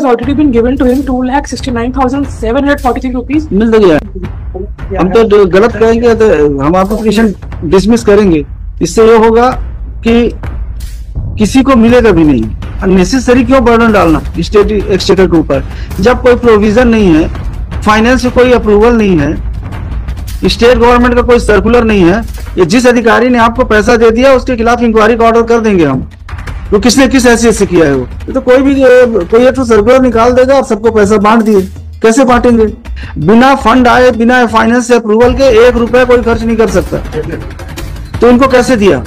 has already been given to him 2,69,743 rupees. मिल तो गया। हम तो गलत कहेंगे तो हम आपको पिटीशन डिसमिस करेंगे। इससे ये होगा कि किसी को मिलेगा भी नहीं। अननेसेसरी क्यों बर्डन डालना स्टेट एक्सचेकर के ऊपर, जब कोई प्रोविजन नहीं है, फाइनेंस से कोई अप्रूवल नहीं है, स्टेट गवर्नमेंट का कोई सर्कुलर नहीं है। ये जिस अधिकारी ने आपको पैसा दे दिया उसके खिलाफ इंक्वायरी का ऑर्डर कर देंगे हम। तो किसने किस हैसियत से किया है वो? तो कोई भी कोई एक तो सर्कुलर निकाल देगा और सबको पैसा बांट दिए। कैसे बांटेंगे? बिना फंड आए, बिना फाइनेंस से अप्रूवल के 1 रुपया कोई खर्च नहीं कर सकता। तो इनको कैसे दिया?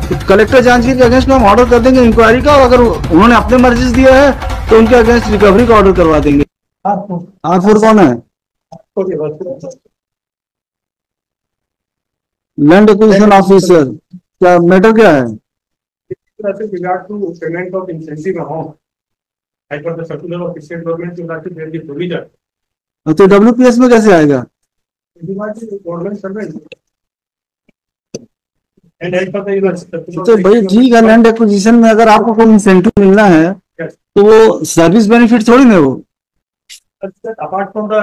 तो कलेक्टर जांचगीर के अगेंस्ट में हम ऑर्डर कर देंगे इंक्वायरी का, और अगर उन्होंने अपने मर्जी से दिया है तो उनके अगेंस्ट रिकवरी का ऑर्डर करवा देंगे। आरफोर कौन है? Land acquisition officer. क्या मैटर क्या है? regard to payment of incentive amount, as per the circular of state government, you have to pay the provision. तो WPS में कैसे आएगा? Government servant. And as per the तो भाई ठीक है, लैंड एक्विजिशन में अगर आपको कोई इंसेंटिव मिलना है तो वो सर्विस बेनिफिट थोड़ी ना वो। Apart from the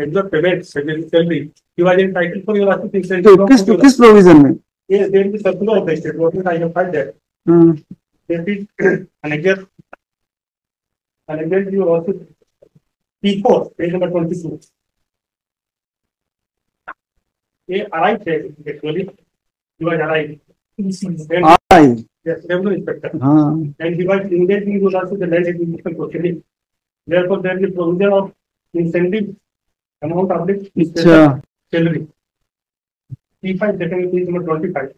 regular payment, salary, you are entitled for your incentive. तो किस प्रोविजन में? Yes, there is the circular of the state government. I have filed that. That is another you also P4 page number 22. A arrived actually. You are arrived. Yes, revenue inspector. And he was immediately was also the land acquisition proceeding. Therefore, there is a provision of incentive amount of the salary. P5 second page number 25.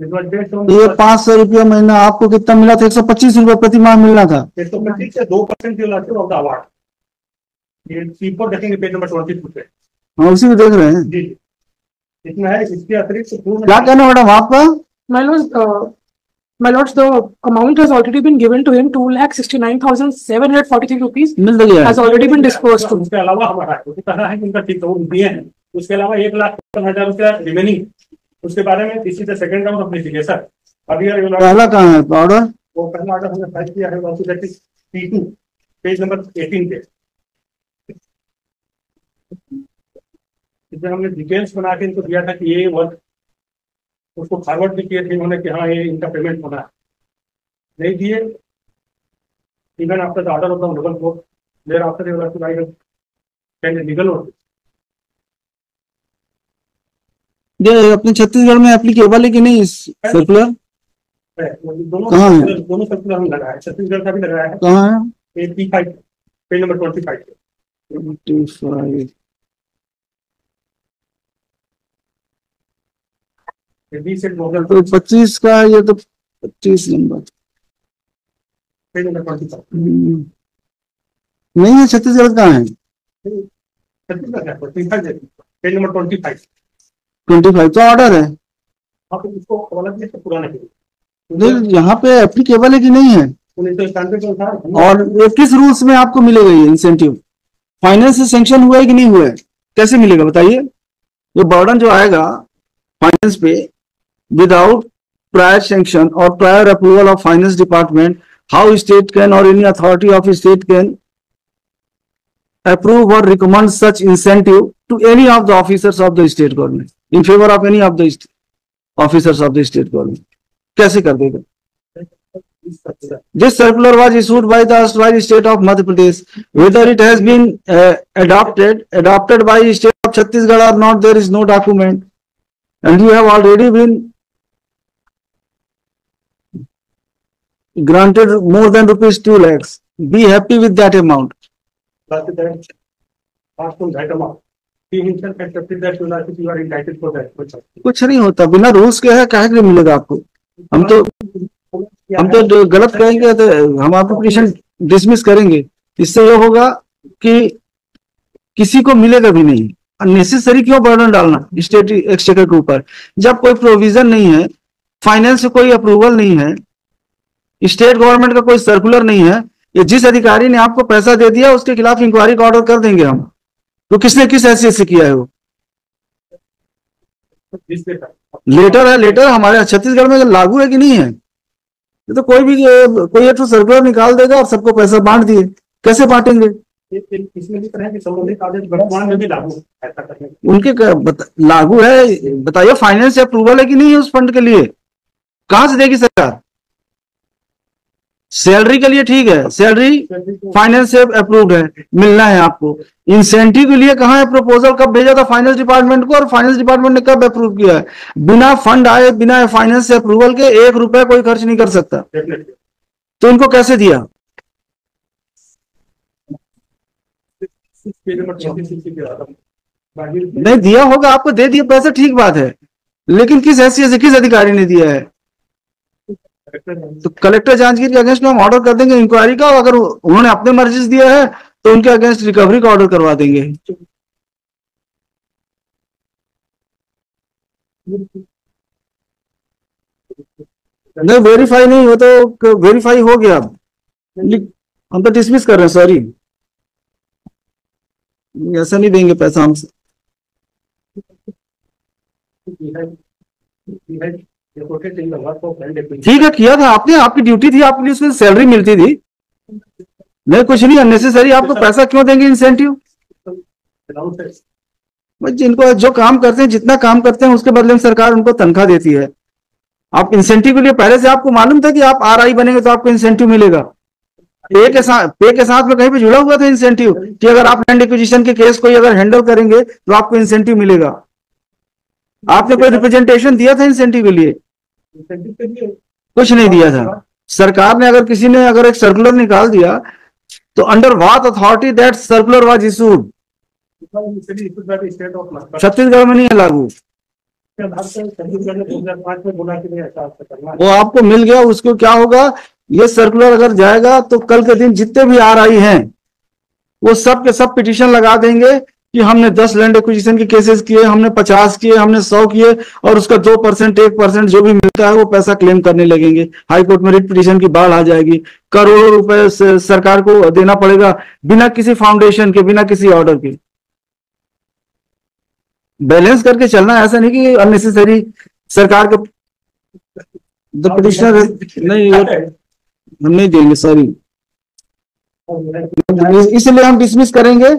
ये 500 रुपया महीना आपको कितना मिला था? 125 रुपया प्रति माह मिलना था। 125 से 2% ऑफ द अवार्ड। ये P4 देखेंगे पेज नंबर 22 पे। हाँ, उसी को देख रहे हैं जी। इतना है। इसके अतिरिक्त क्या कहना मैडम आपका? My lords, the amount has already been given to him 2,69,743 rupees. मिल तो गया। Has already been dispersed. उसके अलावा हमारा है उनका ठीक दिए हैं। उसके अलावा 1,50,000 उसका रिमेनिंग, उसके बारे में this is the second round of litigation. अभी पहला कहाँ है ऑर्डर? वो पहला ऑर्डर हमने फाइल किया है P2 पेज नंबर 18 पे। इसमें हमने डिटेल्स बना के इनको दिया था कि ये वर्क, उसको फॉरवर्ड भी किए थे इन्होंने कि हाँ ये इनका पेमेंट होना है, नहीं दिए। Even after the order of the local court, thereafter they will provide can legal notice. ये अपने छत्तीसगढ़ में एप्लीकेबल है कि नहीं सर्कुलर? दोनों सर्कुलर हम लगाया है, छत्तीसगढ़ का भी लगाया है। कहाँ है? P5 page number 25। तो 25 का ये तो 25 नंबर पेज नंबर 25 नहीं है। छत्तीसगढ़ कहाँ है? छत्तीसगढ़ पेज नंबर 25 तो ऑर्डर है। आप इसको पुराना नहीं, यहाँ पे एप्लीकेबल है कि नहीं है? 1991 के अनुसार। और किस रूल्स में आपको मिलेगा ये इंसेंटिव? फाइनेंस से सैंक्शन हुआ है कि नहीं हुआ है? कैसे मिलेगा बताइए? ये बर्डन जो आएगा फाइनेंस पे विदाउट प्रायर सैंक्शन और prior approval of finance department, how state can or any authority of state can approve or recommend such incentive to any of the officers of the state government in favor of any of the officers of the state government? कैसे कर देगा? This circular was issued by the erstwhile state of Madhya Pradesh. Whether it has been adopted by state of Chhattisgarh or not, there is no document, and you have already been granted more than rupees 2 lakhs. Be happy with that amount. कुछ नहीं होता, बिना rules के है, काहे के मिलेगा आपको? हम तो गलत कहेंगे तो हम आपको पिटीशन डिसमिस करेंगे। इससे ये होगा कि किसी को मिलेगा भी नहीं। अननेसेसरी क्यों बर्डन डालना स्टेट एक्सचेकर के ऊपर, जब कोई प्रोविजन नहीं है, फाइनेंस से कोई अप्रूवल नहीं है, स्टेट गवर्नमेंट का कोई सर्कुलर नहीं है। ये जिस अधिकारी ने आपको पैसा दे दिया उसके खिलाफ इंक्वायरी का ऑर्डर कर देंगे हम। तो किसने किस हैसियत से किया है वो? लेटर है, लेटर हमारे छत्तीसगढ़ में लागू है कि नहीं है? ये तो कोई एक तो सर्कुलर निकाल देगा और सबको पैसा बांट दिए, कैसे बांटेंगे? इसमें भी तरह के संबंधित आदेश वर्तमान में भी लागू है ऐसा करने उनके लागू है, बताइए फाइनेंस अप्रूवल है कि नहीं है उस फंड के लिए? कहां से देगी सरकार? सैलरी के लिए ठीक है, सैलरी फाइनेंस से अप्रूव्ड है, मिलना है आपको। इंसेंटिव के लिए कहाँ है प्रपोजल? कब भेजा था फाइनेंस डिपार्टमेंट को, और फाइनेंस डिपार्टमेंट ने कब अप्रूव किया है? बिना फंड आए, बिना फाइनेंस से अप्रूवल के 1 रुपया कोई खर्च नहीं कर सकता। तो इनको कैसे दिया? नहीं दिया होगा, आपको दे दिया पैसा, ठीक बात है, लेकिन किस हैसियत से, किस अधिकारी ने दिया है? तो कलेक्टर जांचगीर के अगेंस्ट में हम ऑर्डर कर देंगे इंक्वायरी का, अगर उन्होंने अपने मर्जी से दिया है तो उनके अगेंस्ट रिकवरी का ऑर्डर करवा देंगे। नहीं वेरीफाई नहीं हो तो वेरीफाई हो गया, हम तो डिसमिस कर रहे हैं, सॉरी, ऐसा नहीं देंगे पैसा हमसे। ठीक है, किया था आपने, आपकी ड्यूटी थी, आपके लिए उसमें सैलरी मिलती थी। नहीं कुछ नहीं, अननेसेसरी आपको पैसा क्यों देंगे इंसेंटिव? जिनको जो काम करते हैं, जितना काम करते हैं उसके बदले में सरकार उनको तनख्वाह देती है। आप इंसेंटिव के लिए पहले से आपको मालूम था कि आप RI बनेंगे तो आपको इंसेंटिव मिलेगा? पे के साथ में कहीं पे जुड़ा हुआ था इंसेंटिव कि अगर आप लैंड एक्विजिशन के केस को अगर हैंडल करेंगे तो आपको इंसेंटिव मिलेगा? आपने कोई रिप्रेजेंटेशन दिया था इंसेंटिव के लिए? कुछ नहीं दिया था। सरकार ने अगर एक सर्कुलर निकाल दिया तो under what authority that circular was issued? Chhattisgarh में नहीं है लागू। वो आपको मिल गया, उसको क्या होगा? ये सर्कुलर अगर जाएगा तो कल के दिन जितने भी RI हैं वो सब के सब पिटीशन लगा देंगे कि हमने 10 लैंड एक्विजिशन के केसेस किए, हमने 50 किए, हमने 100 किए, और उसका 2%, 1% जो भी मिलता है वो पैसा क्लेम करने लगेंगे। हाई कोर्ट में रिट पिटीशन की बाढ़ आ जाएगी, करोड़ों रुपए सरकार को देना पड़ेगा बिना किसी फाउंडेशन के, बिना किसी ऑर्डर के। बैलेंस करके चलना, ऐसा नहीं कि अननेसेसरी सरकार के पिटीशनर नहीं, हम नहीं देंगे, सॉरी, इसलिए हम डिसमिस करेंगे।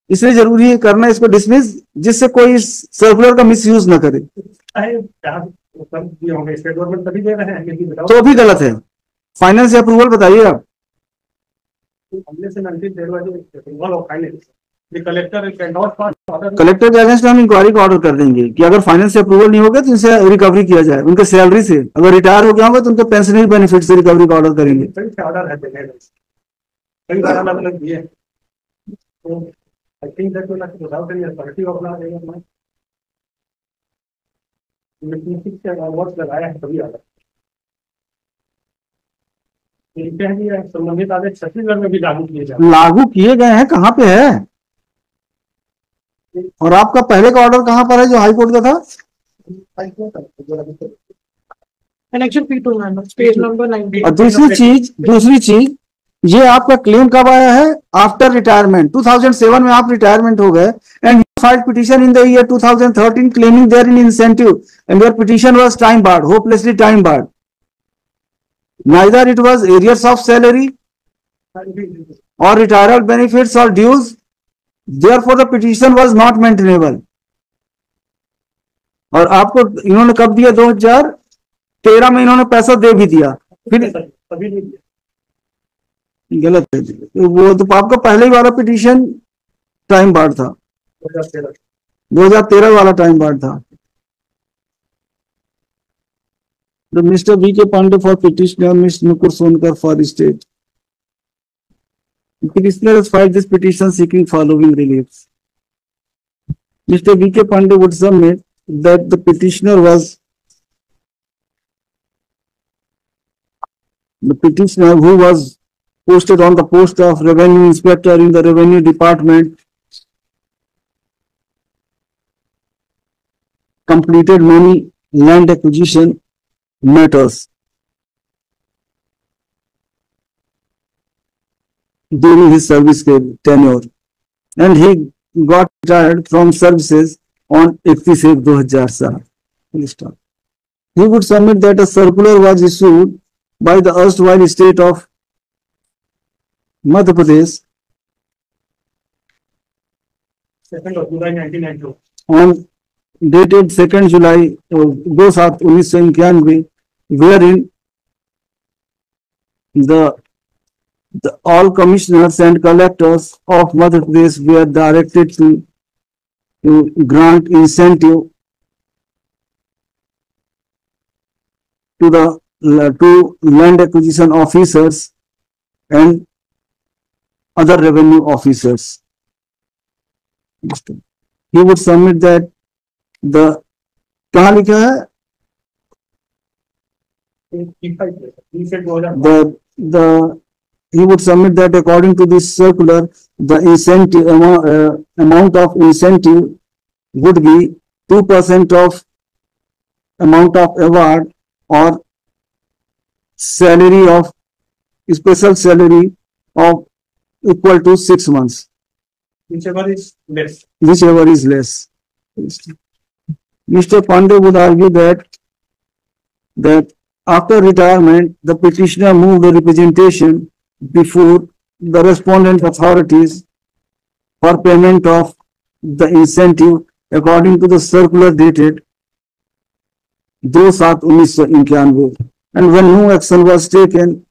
इसलिए जरूरी है करना इसको डिसमिस, जिससे कोई सर्कुलर का मिसयूज ना करे। तो भी गलत है। फाइनेंस अप्रूवल बताइए आप। कलेक्टर के अगेंस्ट हम इंक्वायरी का ऑर्डर कर देंगे कि अगर फाइनेंस से अप्रूवल नहीं होगा तो इनसे रिकवरी किया जाए, उनके सैलरी से। अगर रिटायर हो गया होगा तो उनके पेंशनरी बेनिफिट से रिकवरी का ऑर्डर करेंगे। I think that will actually without any authority of law, संबंधित आदेश छत्तीसगढ़ में भी लागू किए जाए। लागू किए गए हैं, कहाँ पे है? और आपका पहले का ऑर्डर कहाँ पर है जो हाई कोर्ट का था? Connection P2 page number 90। और दूसरी चीज ये आपका क्लेम कब आया है? After retirement. 2007 में आप रिटायरमेंट हो गए and you filed petition in the year 2013 claiming there in incentive and your petition was time barred, hopelessly time barred. Neither it was arrears of salary or retirement benefits or dues, therefore the petition was not maintainable। और आपको इन्होंने कब दिया? 2013 में इन्होंने पैसा दे भी दिया, फिर गलत है। वो तो आपका पहले ही वाला पिटीशन टाइम बार्ड था, 2013 वाला टाइम बार्ड था। The Mr. V.K. Pandey for petitioner, Ms. Nukur Sonkar for state. The petitioner has filed this petition seeking following reliefs. Mr. V.K. Pandey would submit that the petitioner who was posted on the post of revenue inspector in the revenue department completed many land acquisition matters during his service tenure and he got retired from services on 31 2007। he would submit that a circular was issued by the erstwhile state of Madhya Pradesh 2nd of July 1992. on dated 2nd July 2/7/1991, wherein the all commissioners and collectors of Madhya Pradesh were directed to grant incentive to land acquisition officers and other revenue officers. He would submit that the कहाँ लिखा है He said 2005. the he would submit that according to this circular the incentive amount of incentive would be 2% of amount of award or salary of special salary of equal to 6 months, Whichever is less. whichever is less. Mr. Pandey would argue that after retirement, the petitioner moved the representation before the respondent authorities for payment of the incentive according to the circular dated 2/7/1991, and when no action was taken,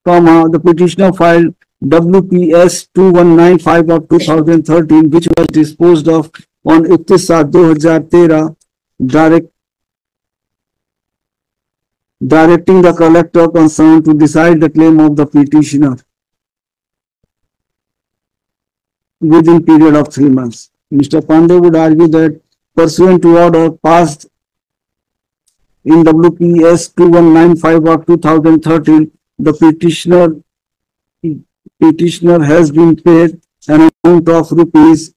the petitioner filed WPS 2195 of 2013, which was disposed of on 31/7/2013, directing the collector concerned to decide the claim of the petitioner within period of 3 months. Mr. Pandey would argue that pursuant to order passed in WPS 2195 of 2013, the petitioner has been paid an amount of rupees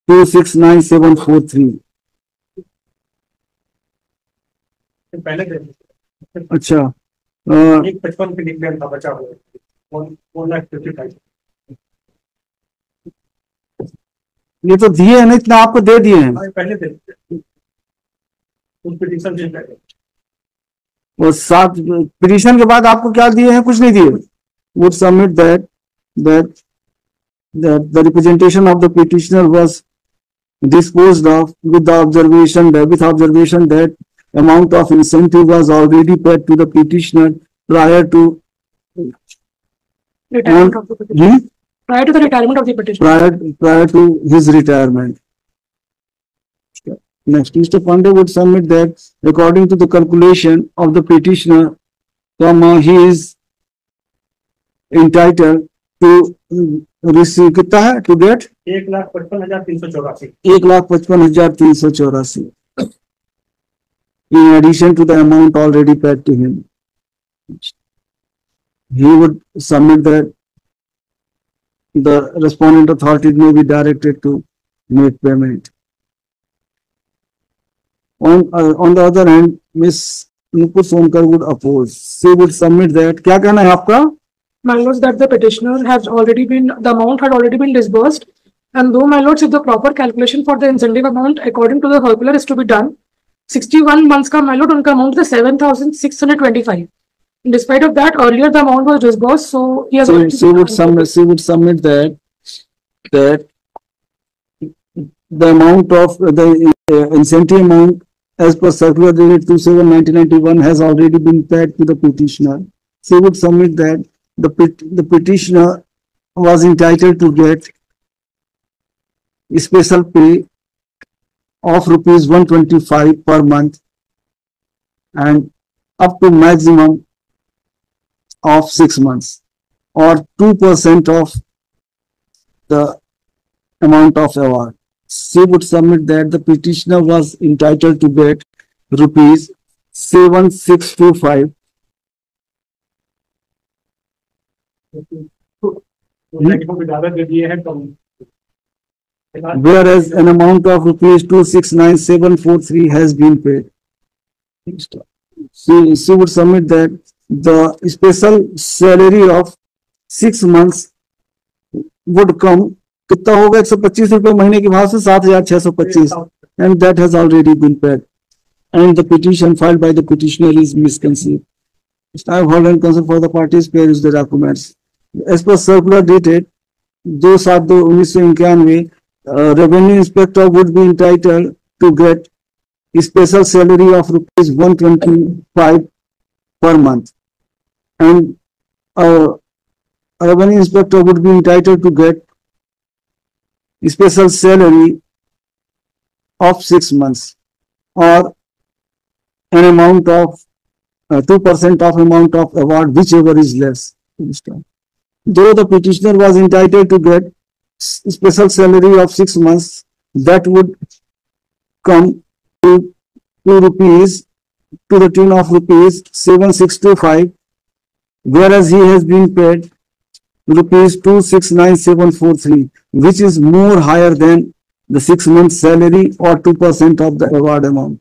269743. पहले दे अच्छा, एक 55 के निकले था बचा हुआ 1,55,000. ये तो दिए हैं ना, इतना आपको दे दिए हैं पहले दे उस पिटीशन से पहले. और 7 पिटीशन के बाद आपको क्या दिए हैं? कुछ नहीं दिए. Would submit that the representation of the petitioner was disposed of with observation that amount of incentive was already paid to the petitioner prior to Retirement of the petitioner. Prior to the retirement of the petitioner. prior to his retirement. Next, Mr. Pandey would submit that according to the calculation of the petitioner, he is entitled to receive कितना है to get 1,55,384. 1,55,384 in addition to the amount already paid to him. He would submit that the respondent authority may be directed to make payment. On the other hand, Miss Nupur Sonkar would oppose. She would submit that क्या कहना है आपका? My lords, that the petitioner has already been, the amount had already been disbursed, and though, my lords, if the proper calculation for the incentive amount according to the circular is to be done, 61 months का my lord उनका amount is 7,625. Despite of that, earlier the amount was disbursed, so he has. She would submit that the amount of the incentive amount as per circular dated 2/7/1991 has already been paid to the petitioner. She would submit that the petitioner was entitled to get special pay of rupees 125 per month and up to maximum of 6 months or 2% of the amount of award. She would submit that the petitioner was entitled to get rupees 7,625 whereas an amount of rupees 269,743 has been paid. She would submit that the special salary of 6 months would come कितना होगा? 125 रुपए महीने के भाव से 7,625 and that has already been paid. and the petition filed by the petitioner is misconceived. I have heard and concern for the parties peruse the documents. As per circular dated 2/7/1991, revenue inspector would be entitled to get a special salary of rupees 125 per month, and a revenue inspector would be entitled to get a special salary of 6 months, or an amount of 2% of amount of award, whichever is less. Though the petitioner was entitled to get special salary of 6 months, that would come to rupees, to the tune of rupees 7625, whereas he has been paid rupees 269743, which is more higher than the 6 months salary or 2% of the award amount.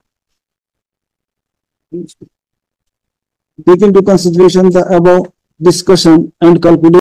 Take into consideration the above discussion and calculate